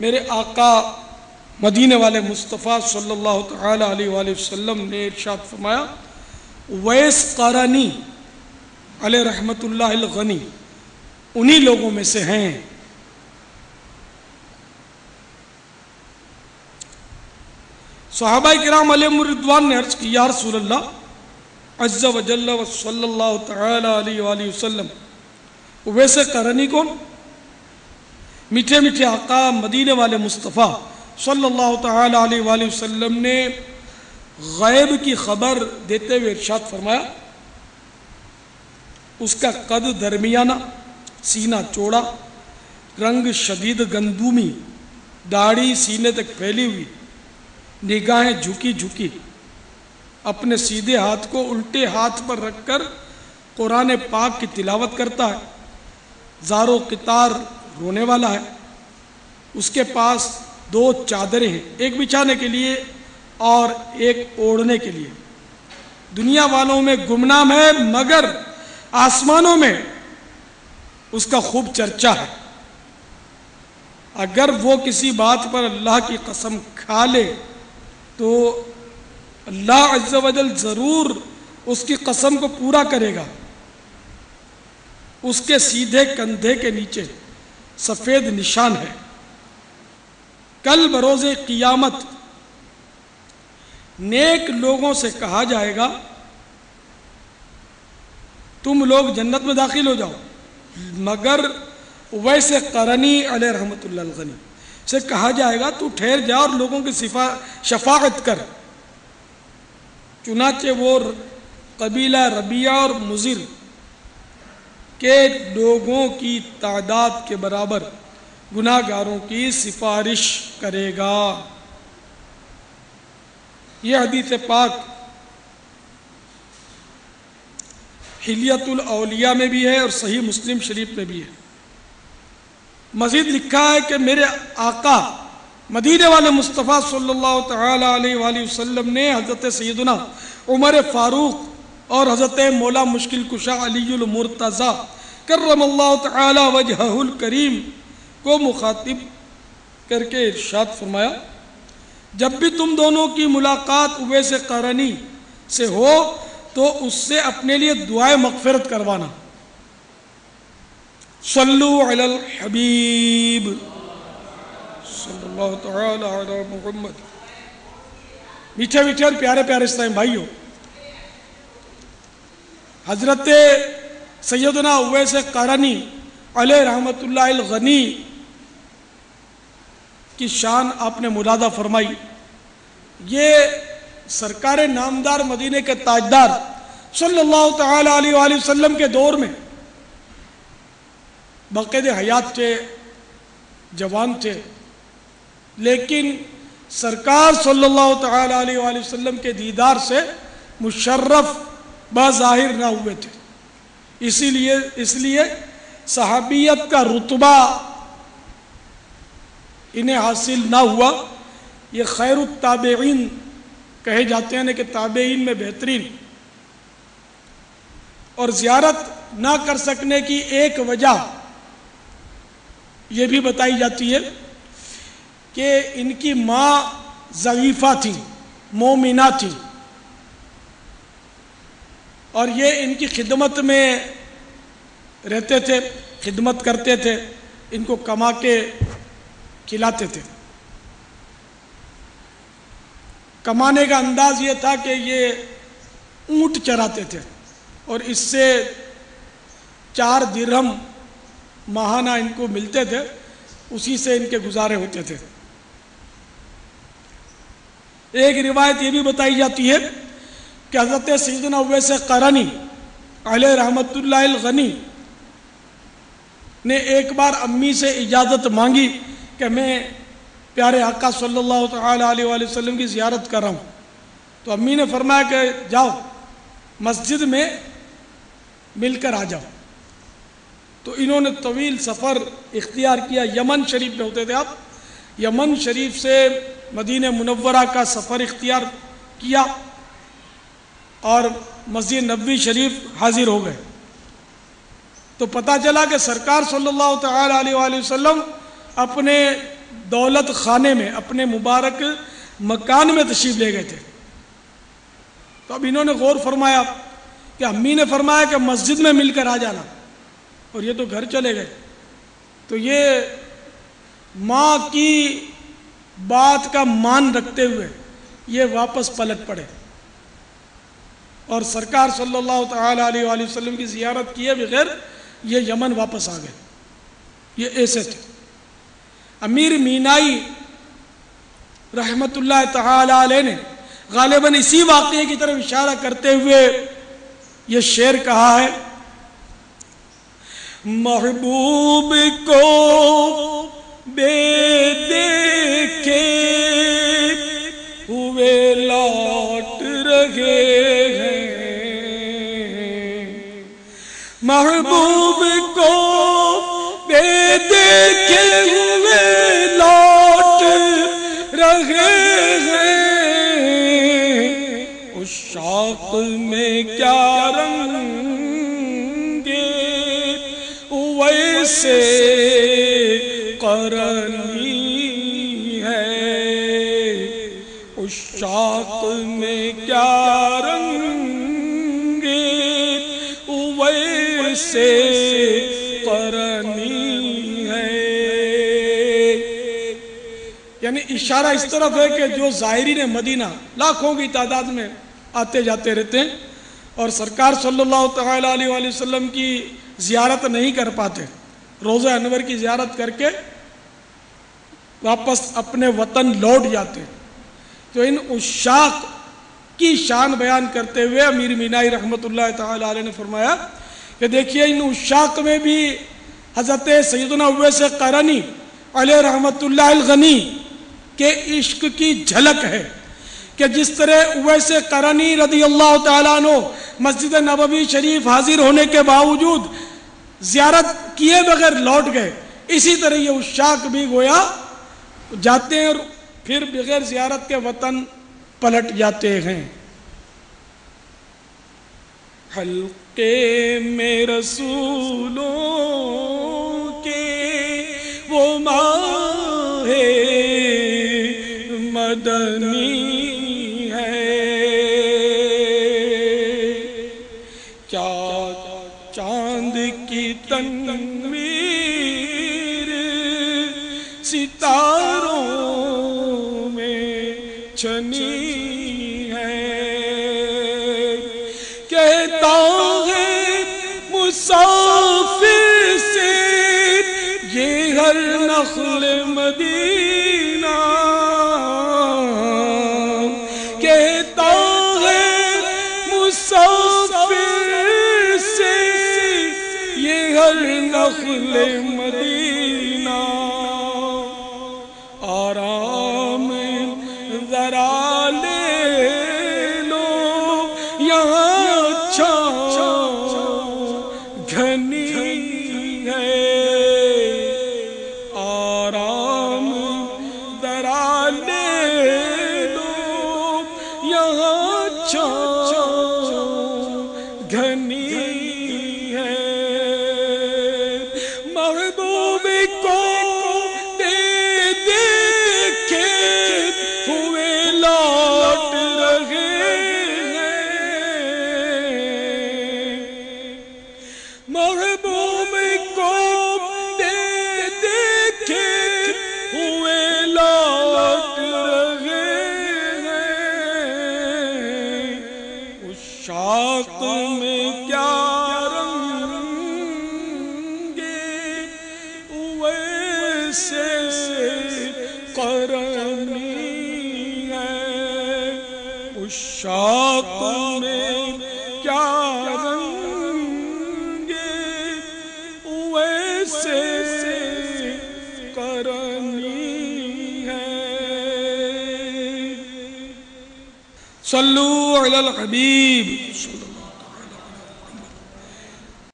میرے آقا مدینے والے مصطفیٰ صلی اللہ تعالی علیہ وآلہ وسلم نے ارشاد فرمایا، ویس قرنی علیہ رحمت اللہ الغنی انہی لوگوں میں سے ہیں۔ صحابہ کرام علیہم الرضوان نے عرض کی، یا رسول اللہ عز و جل و صلی اللہ تعالی علیہ وآلہ وسلم، ویسے قرنی کون؟ میٹھے میٹھے آقا مدینے والے مصطفیٰ صلی اللہ تعالی علیہ وآلہ وسلم نے غیب کی خبر دیتے ہوئے ارشاد فرمایا، اس کا قد درمیانہ، سینہ چوڑا، رنگ شدید گندمی، داڑھی سینے تک پھیلی ہوئی، نگاہیں جھکی جھکی، اپنے سیدھے ہاتھ کو الٹے ہاتھ پر رکھ کر قرآن پاک کی تلاوت کرتا ہے، زار و قطار رونے والا ہے، اس کے پاس 2 چادریں ہیں، ایک بچھانے کے لیے اور ایک اوڑھنے کے لیے۔ دنیا والوں میں گمنام ہے مگر آسمانوں میں اس کا خوب چرچا ہے۔ اگر وہ کسی بات پر اللہ کی قسم کھا لے تو اللہ عز و جل ضرور اس کی قسم کو پورا کرے گا۔ اس کے سیدھے کندھے کے نیچے سفید نشان ہے۔ کل بروز قیامت نیک لوگوں سے کہا جائے گا تم لوگ جنت میں داخل ہو جاؤ، مگر ویسے قرنی علیہ رحمت اللہ الغنی سے کہا جائے گا تو ٹھہر جا اور لوگوں کی شفاعت کر۔ چنانچہ وہ قبیلہ ربیعہ اور مضر کے لوگوں کی تعداد کے برابر گناہ گاروں کی سفارش کرے گا۔ یہ حدیث پاک حلیۃ الاولیاء میں بھی ہے اور صحیح مسلم شریف میں بھی ہے۔ مزید لکھا ہے کہ میرے آقا مدینے والے مصطفیٰ صلی اللہ تعالی علیہ وآلہ وسلم نے حضرت سیدنا عمر فاروق اور حضرت مولا مشکل کشا علی المرتضی کرم اللہ تعالی وجہہ الکریم کو مخاطب کر کے ارشاد فرمایا، جب بھی تم دونوں کی ملاقات اویس قرنی سے ہو تو اس سے اپنے لیے دعائے مغفرت کروانا۔ صلو علی الحبیب صلی اللہ تعالی علی محمد۔ میٹھے میٹھے اور پیارے پیارے اسلام بھائیوں، حضرت سیدنا اویس قرنی علیہ رحمت اللہ الغنی کی شان آپ نے ملادہ فرمائی۔ یہ سرکار نامدار مدینے کے تاجدار صلی اللہ تعالی علیہ وآلہ وسلم کے دور میں باقید حیات تھے، جوان تھے، لیکن سرکار صلی اللہ تعالی علیہ وآلہ وسلم کے دیدار سے مشرف بظاہر نہ ہوئے تھے، اس لیے صحابیت کا رتبہ انہیں حاصل نہ ہوا۔ یہ خیر التابعین کہے جاتے ہیں کہ تابعین میں بہترین۔ اور زیارت نہ کر سکنے کی ایک وجہ یہ بھی بتائی جاتی ہے کہ ان کی ماں ضعیفہ تھی، مومنہ تھی، اور یہ ان کی خدمت میں رہتے تھے، خدمت کرتے تھے، ان کو کما کے کھلاتے تھے۔ کمانے کا انداز یہ تھا کہ یہ اونٹ چراتے تھے اور اس سے 4 درہم ماہانہ ان کو ملتے تھے، اسی سے ان کے گزارے ہوتے تھے۔ ایک روایت یہ بھی بتائی جاتی ہے کہ حضرت سیدنا اویس قرنی علیہ رحمت اللہ الغنی نے ایک بار امی سے اجازت مانگی کہ میں پیارے آقا صلی اللہ تعالی علیہ وآلہ وسلم کی زیارت کر رہا ہوں، تو امی نے فرمایا کہ جاؤ مسجد میں مل کر آ جاؤ۔ تو انہوں نے طویل سفر اختیار کیا، یمن شریف میں ہوتے تھے آپ، یمن شریف سے مدینہ منورہ کا سفر اختیار کیا اور مسجد نبوی شریف حاضر ہو گئے۔ تو پتہ چلا کہ سرکار صلی اللہ تعالی علیہ وآلہ وسلم اپنے دولت خانے میں اپنے مبارک مکان میں تشریف لے گئے تھے. تو اب انہوں نے غور فرمایا کہ امی نے فرمایا کہ مسجد میں مل کر آ جانا، اور یہ تو گھر چلے گئے. تو یہ ماں کی بات کا مان رکھتے ہوئے یہ واپس پلٹ پڑے اور سرکار صلی اللہ تعالیٰ علیہ وآلہ وسلم کی زیارت کیے بغیر یہ یمن واپس آ گئے. یہ ایسے تھے. امیر مینائی رحمت اللہ تعالی علیہ نے غالباً اسی واقعے کی طرف اشارہ کرتے ہوئے یہ شعر کہا ہے: محبوب کو بے دیکھے ہوئے لوٹ رہے ہیں، محبوب کو بے دیکھے ہوئے لوٹ رہے ہیں، اس شوق میں کیا رنگ ویسے قرنی ہے، اس شوق میں کیا رنگ ویسے قرنی ہے. یعنی اشارہ اس طرف ہے کہ جو زائرین مدینہ لاکھوں کی تعداد میں آتے جاتے رہتے ہیں اور سرکار صلی اللہ تعالیٰ علیہ وآلہ وسلم کی زیارت نہیں کر پاتے، روضہ انور کی زیارت کر کے واپس اپنے وطن لوٹ جاتے. تو ان عشاق کی شان بیان کرتے ہوئے امیر مینائی رحمت اللہ تعالیٰ علیہ نے فرمایا کہ دیکھیے ان عشاق میں بھی حضرت سیدنا اویس قرنی علیہ رحمت اللہ الغنی کے عشق کی جھلک ہے کہ جس طرح اویس قرنی رضی اللہ تعالیٰ عنہ مسجد نبوی شریف حاضر ہونے کے باوجود زیارت کیے بغیر لوٹ گئے، اسی طرح یہ عشاق بھی گویا جاتے ہیں اور پھر بغیر زیارت کے وطن پلٹ جاتے ہیں. حلقے میں رسولوں کے وہ ماہ مدنی ہے، کیا چاند کی تنویر ستاروں میں چھنی ہے، کہتا ہے مسافر سے یہ ہر نخل مدینہ، کہتا ہے مسافر سے یہ ہر نخل مدینہ، آرام ذرا لے لو یہاں اچھا گھنی ہے، آرام ذرا لے لو یہاں اچھا گھنی ہے. محبوب کو محبوب کو دیکھے ہوئے لوٹ رہے ہیں، اس شوق میں کیا رنگ ویسے قرنی ہے، اس شوق میں کیا صلو علی الحبیب.